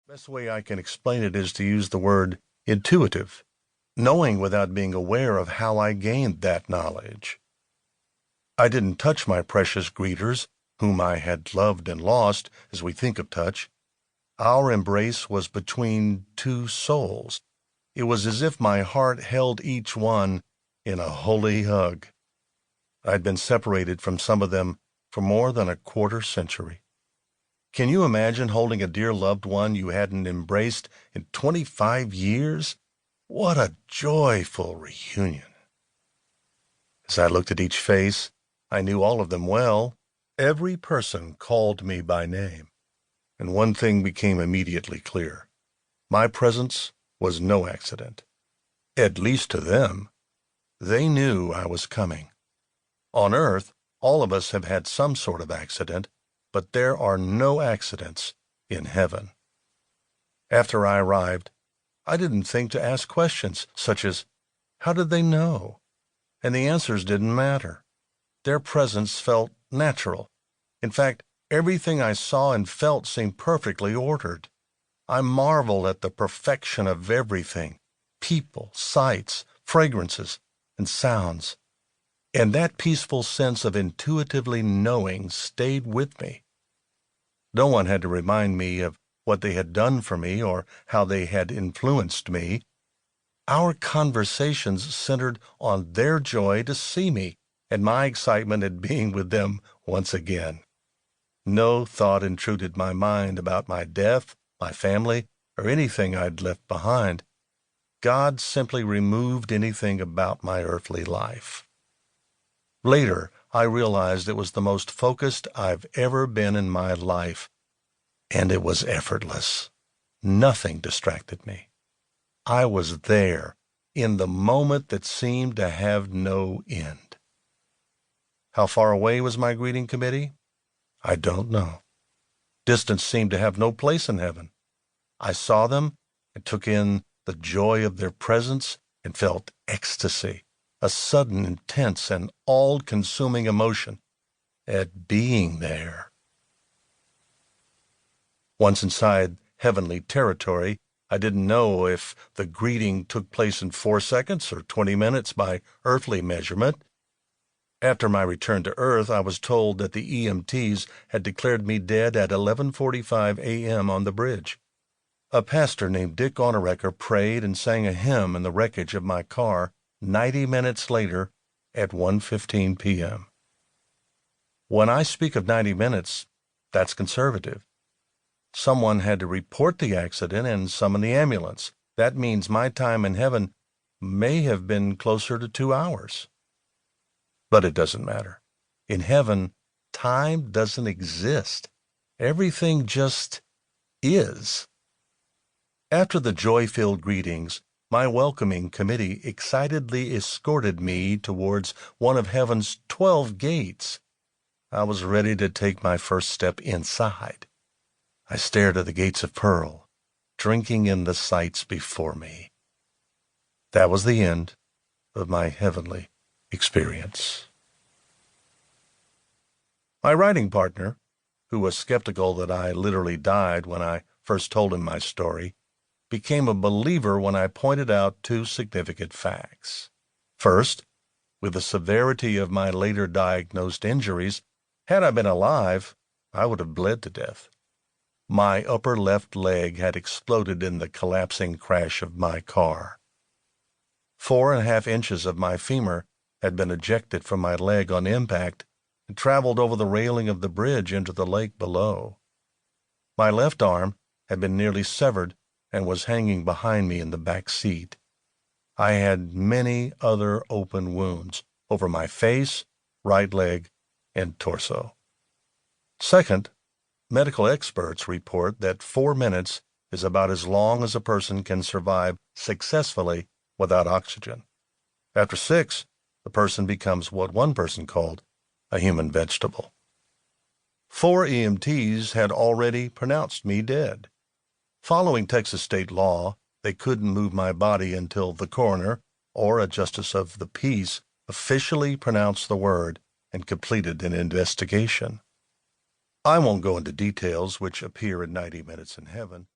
Best way I can explain it is to use the word intuitive, knowing without being aware of how I gained that knowledge. I didn't touch my precious greeters, whom I had loved and lost, as we think of touch. Our embrace was between two souls. It was as if my heart held each one in a holy hug. I'd been separated from some of them for more than a quarter century. Can you imagine holding a dear loved one you hadn't embraced in 25 years? What a joyful reunion. As I looked at each face, I knew all of them well. Every person called me by name. And one thing became immediately clear. My presence was no accident. At least to them. They knew I was coming. On earth, all of us have had some sort of accident, but there are no accidents in heaven. After I arrived, I didn't think to ask questions such as, how did they know? And the answers didn't matter. Their presence felt natural. In fact, everything I saw and felt seemed perfectly ordered. I marveled at the perfection of everything, people, sights, fragrances, and sounds. And that peaceful sense of intuitively knowing stayed with me. No one had to remind me of what they had done for me or how they had influenced me. Our conversations centered on their joy to see me and my excitement at being with them once again. No thought intruded my mind about my death, my family, or anything I'd left behind. God simply removed anything about my earthly life. Later, I realized it was the most focused I've ever been in my life, and it was effortless. Nothing distracted me. I was there in the moment that seemed to have no end. How far away was my greeting committee? I don't know. Distance seemed to have no place in heaven. I saw them and took in the joy of their presence and felt ecstasy, a sudden, intense, and all-consuming emotion at being there. Once inside heavenly territory, I didn't know if the greeting took place in 4 seconds or 20 minutes by earthly measurement. After my return to Earth, I was told that the EMTs had declared me dead at 11:45 a.m. on the bridge. A pastor named Dick Onerecker prayed and sang a hymn in the wreckage of my car 90 minutes later at 1:15 p.m. When I speak of 90 minutes, that's conservative. Someone had to report the accident and summon the ambulance. That means my time in heaven may have been closer to 2 hours. But it doesn't matter. In heaven, time doesn't exist. Everything just is. After the joy-filled greetings, my welcoming committee excitedly escorted me towards one of heaven's 12 gates. I was ready to take my first step inside. I stared at the gates of pearl, drinking in the sights before me. That was the end of my heavenly experience. My writing partner, who was skeptical that I literally died when I first told him my story, became a believer when I pointed out 2 significant facts. First, with the severity of my later diagnosed injuries, had I been alive, I would have bled to death. My upper left leg had exploded in the collapsing crash of my car. 4.5 inches of my femur had been ejected from my leg on impact and traveled over the railing of the bridge into the lake below. My left arm had been nearly severed and was hanging behind me in the back seat. I had many other open wounds over my face, right leg, and torso. Second, medical experts report that 4 minutes is about as long as a person can survive successfully without oxygen. After 6, the person becomes what one person called a human vegetable. 4 EMTs had already pronounced me dead. Following Texas state law, they couldn't move my body until the coroner or a justice of the peace officially pronounced the word and completed an investigation. I won't go into details which appear in 90 Minutes in Heaven.